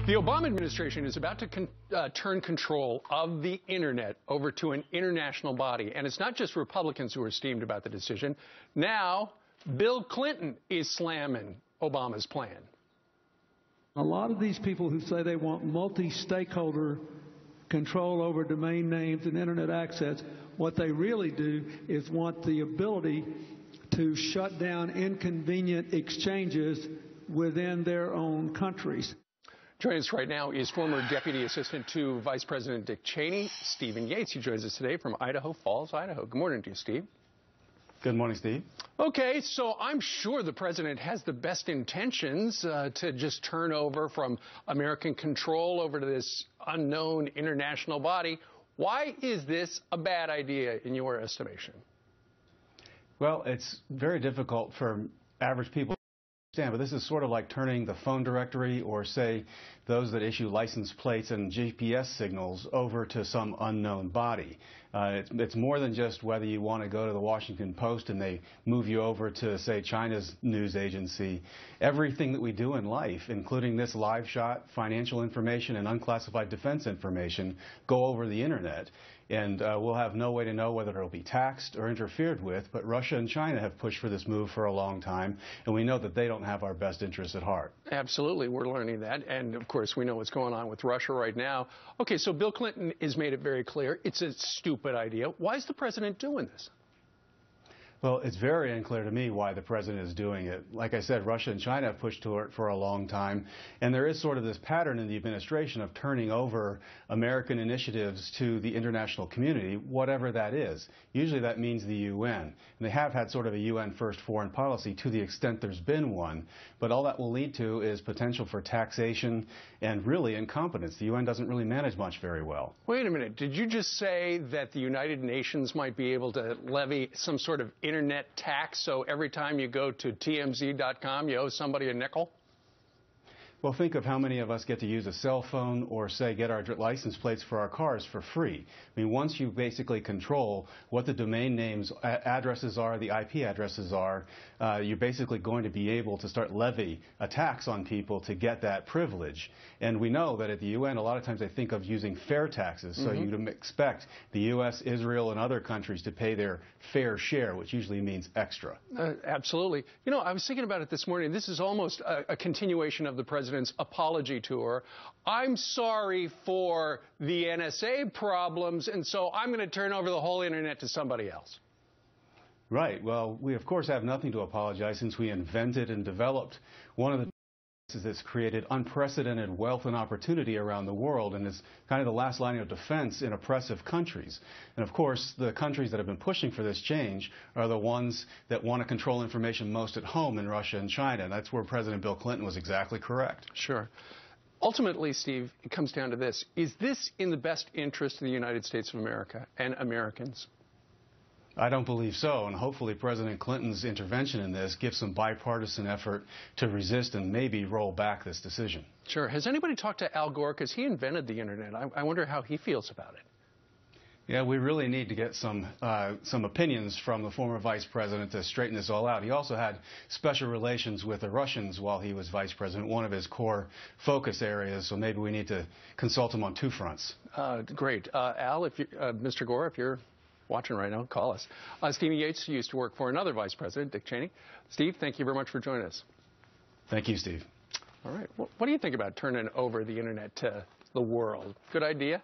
The Obama administration is about to turn control of the internet over to an international body. And it's not just Republicans who are steamed about the decision. Now, Bill Clinton is slamming Obama's plan. A lot of these people who say they want multi-stakeholder control over domain names and internet access, what they really do is want the ability to shut down inconvenient exchanges within their own countries. Joining us right now is former Deputy Assistant to Vice President Dick Cheney, Stephen Yates. He joins us today from Idaho Falls, Idaho. Good morning to you, Steve. Good morning, Steve. Okay, so I'm sure the president has the best intentions to just turn over from American control over to this unknown international body. Why is this a bad idea in your estimation? Well, it's very difficult for average people to understand, but this is sort of like turning the phone directory or, say, those that issue license plates and GPS signals over to some unknown body. It's more than just whether you want to go to the Washington Post and they move you over to, say, China's news agency. Everything that we do in life, including this live shot, financial information, and unclassified defense information, go over the internet. And we'll have no way to know whether it'll be taxed or interfered with, but Russia and China have pushed for this move for a long time, and we know that they don't have our best interests at heart. Absolutely, we're learning that, and of course we know what's going on with Russia right now. Okay, so Bill Clinton has made it very clear it's a stupid idea. Why is the president doing this? Well, it's very unclear to me why the president is doing it. Like I said, Russia and China have pushed to it for a long time, and there is sort of this pattern in the administration of turning over American initiatives to the international community, whatever that is. Usually that means the UN. And they have had sort of a UN-first foreign policy to the extent there's been one, but all that will lead to is potential for taxation and really incompetence. The UN doesn't really manage much very well. Wait a minute. Did you just say that the United Nations might be able to levy some sort of internet tax, so every time you go to TMZ.com, you owe somebody a nickel? Well, think of how many of us get to use a cell phone or, say, get our license plates for our cars for free. I mean, once you basically control what the domain names, addresses are, the IP addresses are, you're basically going to be able to start levy a tax on people to get that privilege. And we know that at the UN, a lot of times they think of using fair taxes, so you'd expect the U.S., Israel, and other countries to pay their fair share, which usually means extra. Absolutely. You know, I was thinking about it this morning. This is almost a continuation of the president's apology tour. I'm sorry for the NSA problems, and so I'm going to turn over the whole internet to somebody else. Right. Well, we, of course, have nothing to apologize since we invented and developed one of the that's created unprecedented wealth and opportunity around the world, and is kind of the last line of defense in oppressive countries. And of course, the countries that have been pushing for this change are the ones that want to control information most at home in Russia and China. And that's where President Bill Clinton was exactly correct. Sure. Ultimately, Steve, it comes down to this. Is this in the best interest of the United States of America and Americans? I don't believe so, and hopefully President Clinton's intervention in this gives some bipartisan effort to resist and maybe roll back this decision. Sure. Has anybody talked to Al Gore? Because he invented the internet. I wonder how he feels about it. Yeah, we really need to get some opinions from the former vice president to straighten this all out. He also had special relations with the Russians while he was vice president, one of his core focus areas, so maybe we need to consult him on two fronts. Great. Al, if you, Mr. Gore, if you're watching right now, call us. Stephen Yates used to work for another vice president, Dick Cheney. Steve, thank you very much for joining us. Thank you, Steve. All right. What do you think about turning over the internet to the world? Good idea?